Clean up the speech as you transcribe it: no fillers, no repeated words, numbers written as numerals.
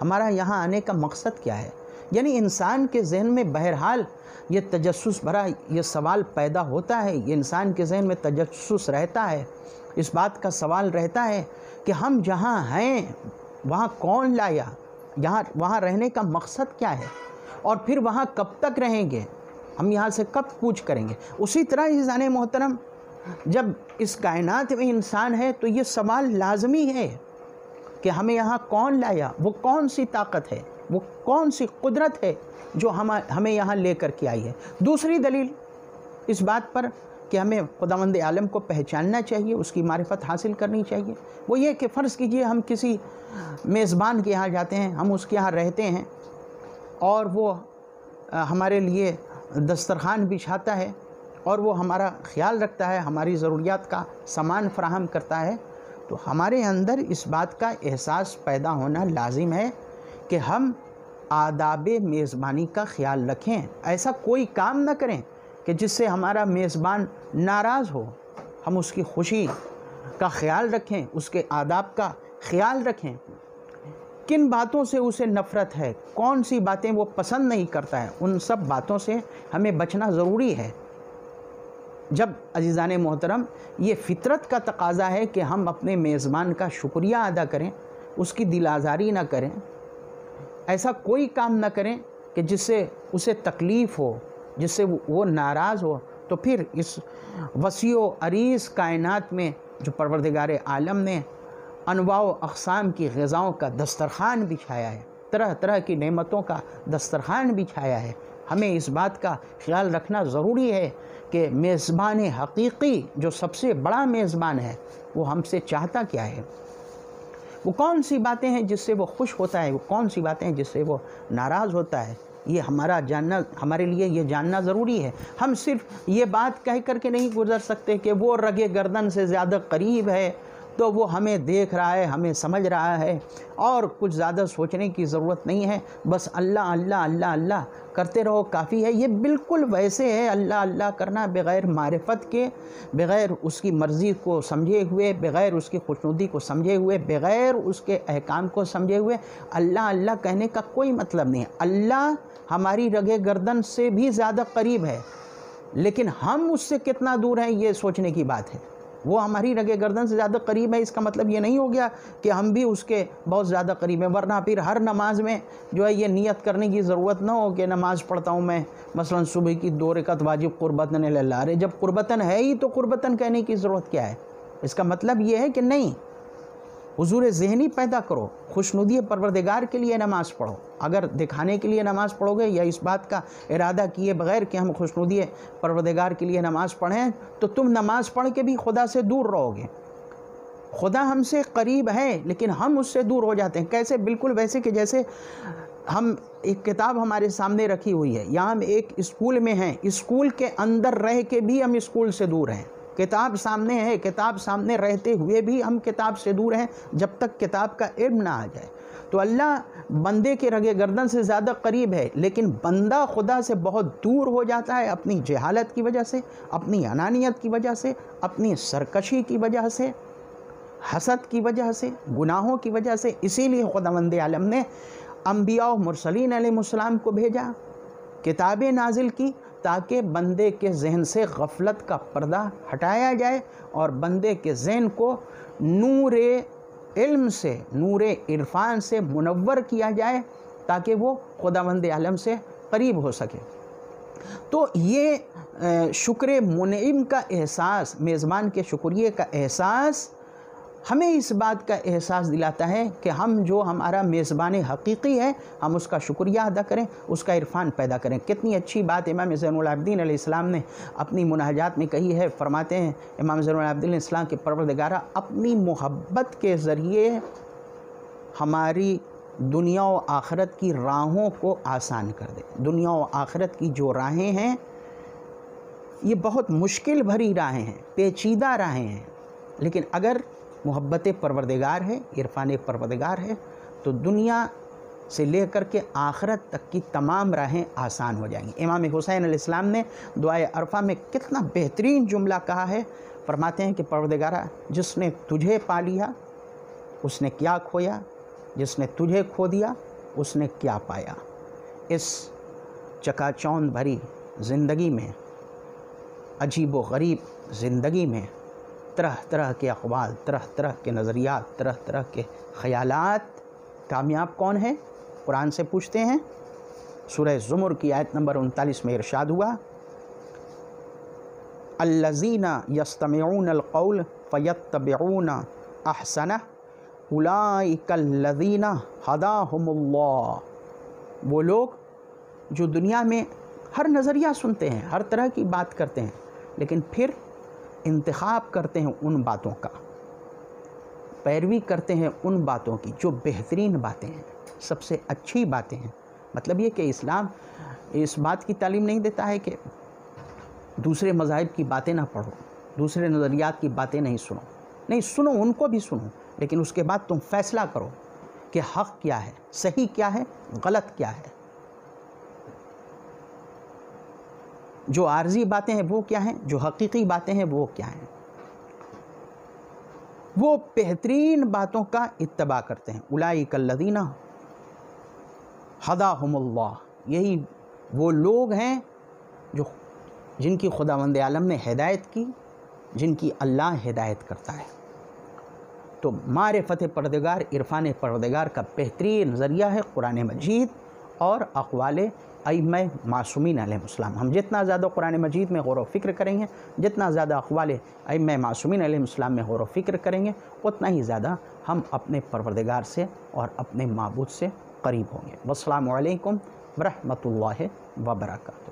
ہمارا یہاں آنے کا مقصد کیا ہے؟ یعنی انسان کے ذہن میں بہرحال یہ تجسس بھرا یہ سوال پیدا ہوتا ہے، یہ انسان کے ذہن میں تجسس رہتا ہے، اس بات کا سوال رہتا ہے کہ ہم جہاں ہیں وہاں کون لایا، وہاں رہنے کا مقصد کیا ہے، اور پھر وہاں کب تک رہیں گے، ہم یہاں سے کب کوچ کریں گے۔ اسی طرح عزیزان محترم، جب اس کائنات میں انسان ہے تو یہ سوال لازمی ہے کہ ہمیں یہاں کون لایا، وہ کون سی طاقت ہے، وہ کون سی قدرت ہے جو ہمیں یہاں لے کر کے آئی ہے۔ دوسری دلیل اس بات پر کہ ہمیں خداوند عالم کو پہچاننا چاہیے، اس کی معرفت حاصل کرنی چاہیے، وہ یہ کہ فرض کیجئے ہم کسی میزبان کے یہاں جاتے ہیں، ہم اس کے یہاں رہتے ہیں اور وہ ہمارے لیے دسترخوان بچھاتا ہے اور وہ ہمارا خیال رکھتا ہے، ہماری ضروریات کا سامان فراہم کرتا ہے، تو ہمارے اندر اس بات کا احساس پیدا ہونا لازم ہے کہ ہم آداب میزبانی کا خیال رکھیں، ایسا کوئی کام نہ کریں کہ جس سے ہمارا میزبان ناراض ہو۔ ہم اس کی خوشی کا خیال رکھیں، اس کے آداب کا خیال رکھیں، کن باتوں سے اسے نفرت ہے، کون سی باتیں وہ پسند نہیں کرتا ہے، ان سب باتوں سے ہمیں بچنا ضروری ہے۔ جب عزیزان محترم یہ فطرت کا تقاضا ہے کہ ہم اپنے میزبان کا شکریہ ادا کریں، اس کی دل آزاری نہ کریں، ایسا کوئی کام نہ کریں کہ جس سے اسے تکلیف ہو، جس سے وہ ناراض ہو، تو پھر اس وسیع و عریض کائنات میں جو پروردگار عالم نے انواع و اقسام کی غذاؤں کا دسترخوان بچھایا ہے، طرح طرح کی نعمتوں کا دسترخوان بچھایا ہے، ہمیں اس بات کا خیال رکھنا ضروری ہے کہ میزبان حقیقی جو سب سے بڑا میزبان ہے وہ ہم سے چاہتا کیا ہے، وہ کون سی باتیں ہیں جس سے وہ خوش ہوتا ہے، وہ کون سی باتیں ہیں جس سے وہ ناراض ہوتا ہے، یہ ہمارے لیے یہ جاننا ضروری ہے۔ ہم صرف یہ بات کہہ کر کے نہیں گزر سکتے کہ وہ رگ گردن سے زیادہ قریب ہے تو وہ ہمیں دیکھ رہا ہے، ہمیں سمجھ رہا ہے، اور کچھ زیادہ سوچنے کی ضرورت نہیں ہے، بس اللہ اللہ اللہ اللہ کرتے رہو کافی ہے۔ یہ بالکل ویسے ہے اللہ اللہ کرنا بغیر معرفت کے، بغیر اس کی مرضی کو سمجھے ہوئے، بغیر اس کی خوشنودی کو سمجھے ہوئے، بغیر اس کے احکام کو سمجھے ہوئے اللہ اللہ کہنے کا کوئی مطلب نہیں ہے۔ اللہ ہماری رگ گردن سے بھی زیادہ قریب ہے، لیکن ہم اس سے کتنا دور ہیں یہ سوچنے کی بات ہے۔ وہ ہماری رگ گردن سے زیادہ قریب ہے، اس کا مطلب یہ نہیں ہو گیا کہ ہم بھی اس کے بہت زیادہ قریب ہیں، ورنہ پھر ہر نماز میں جو ہے یہ نیت کرنے کی ضرورت نہ ہو کہ نماز پڑھتا ہوں میں مثلا صبح کی 2 رکعت واجب قربتاً اللہ، ارے جب قربتاً ہے ہی تو قربتاً کہنے کی ضرورت کیا ہے؟ اس کا مطلب یہ ہے کہ نہیں، حضور ذہنی پیدا کرو، خوشنودی پروردگار کے لیے نماز پڑھو۔ اگر دکھانے کے لیے نماز پڑھو گے یا اس بات کا ارادہ کیے بغیر کہ ہم خوشنودی پروردگار کے لیے نماز پڑھیں تو تم نماز پڑھ کے بھی خدا سے دور رہو گے۔ خدا ہم سے قریب ہے لیکن ہم اس سے دور ہو جاتے ہیں۔ کیسے؟ بالکل ویسے کہ جیسے ہم ایک کتاب ہمارے سامنے رکھی ہوئی ہے، یا ہم ایک اسکول میں ہیں، اسکول کے اندر رہ کے بھی ہم اسکول سے دور ہیں، کتاب سامنے ہے، کتاب سامنے رہتے ہوئے بھی ہم کتاب سے دور ہیں جب تک کتاب کا علم نہ آ جائے۔ تو اللہ بندے کے رگ گردن سے زیادہ قریب ہے، لیکن بندہ خدا سے بہت دور ہو جاتا ہے اپنی جہالت کی وجہ سے، اپنی انانیت کی وجہ سے، اپنی سرکشی کی وجہ سے، حسد کی وجہ سے، گناہوں کی وجہ سے۔ اسی لیے خداوند عالم نے انبیاء و مرسلین علیہ السلام کو بھیجا، کتابیں نازل کی تاکہ بندے کے ذہن سے غفلت کا پردہ ہٹایا جائے اور بندے کے ذہن کو نور علم سے، نور عرفان سے منور کیا جائے تاکہ وہ خداوند عالم سے قریب ہو سکے۔ تو یہ شکر منعم کا احساس، میزبان کے شکریہ کا احساس ہمیں اس بات کا احساس دلاتا ہے کہ ہم جو ہمارا میزبان حقیقی ہے ہم اس کا شکریہ ادا کریں، اس کا عرفان پیدا کریں۔ کتنی اچھی بات امام زین العابدین علیہ السلام نے اپنی مناجات میں کہی ہے۔ فرماتے ہیں امام زین العابدین علیہ السلام کے پروردگارہ اپنی محبت کے ذریعے ہماری دنیا و آخرت کی راہوں کو آسان کر دے۔ دنیا و آخرت کی جو راہیں ہیں یہ بہت مشکل بھری راہیں ہیں، پیچیدہ راہیں ہیں، لیکن اگر محبت پروردگار ہے، عرفان پروردگار ہے تو دنیا سے لے کر کے آخرت تک کی تمام راہیں آسان ہو جائیں گی۔ امام حسین علیہ السلام نے دعائے عرفہ میں کتنا بہترین جملہ کہا ہے۔ فرماتے ہیں کہ پروردگارہ جس نے تجھے پا لیا اس نے کیا کھویا، جس نے تجھے کھو دیا اس نے کیا پایا۔ اس چکاچوند بھری زندگی میں، عجیب و غریب زندگی میں، طرح طرح کے اقوال، طرح طرح کے نظریات، طرح طرح کے خیالات، کامیاب کون ہے؟ قرآن سے پوچھتے ہیں۔ سورہ زمر کی آیت نمبر 39 میں ارشاد ہوا، الذین یستمعون القول فیتبعون احسنہ اولئک الذین ہداہم اللہ۔ وہ لوگ جو دنیا میں ہر نظریہ سنتے ہیں، ہر طرح کی بات کرتے ہیں، لیکن پھر انتخاب کرتے ہیں ان باتوں کا، پیروی کرتے ہیں ان باتوں کی جو بہترین باتیں ہیں، سب سے اچھی باتیں ہیں۔ مطلب یہ کہ اسلام اس بات کی تعلیم نہیں دیتا ہے کہ دوسرے مذاہب کی باتیں نہ پڑھو، دوسرے نظریات کی باتیں نہیں سنو، نہیں سنو، ان کو بھی سنو، لیکن اس کے بعد تم فیصلہ کرو کہ حق کیا ہے، صحیح کیا ہے، غلط کیا ہے۔ جو عارضی باتیں ہیں وہ کیا ہیں، جو حقیقی باتیں ہیں وہ کیا ہیں۔ وہ بہترین باتوں کا اتباع کرتے ہیں۔ اولئک الذین ہداہم اللہ، یہی وہ لوگ ہیں جن کی خداوند عالم نے ہدایت کی، جن کی اللہ ہدایت کرتا ہے۔ تو معرفت پروردگار، عرفان پروردگار کا بہترین ذریعہ ہے قرآن مجید اور اقوال ائمہ معصومین علیہ السلام۔ ہم جتنا زیادہ قرآن مجید میں غور و فکر کریں گے، جتنا زیادہ اقوال ائمہ معصومین علیہ السلام میں غور و فکر کریں گے، اتنا ہی زیادہ ہم اپنے پروردگار سے اور اپنے معبود سے قریب ہوں گے۔ والسلام علیکم ورحمۃ اللہ وبرکاتہ۔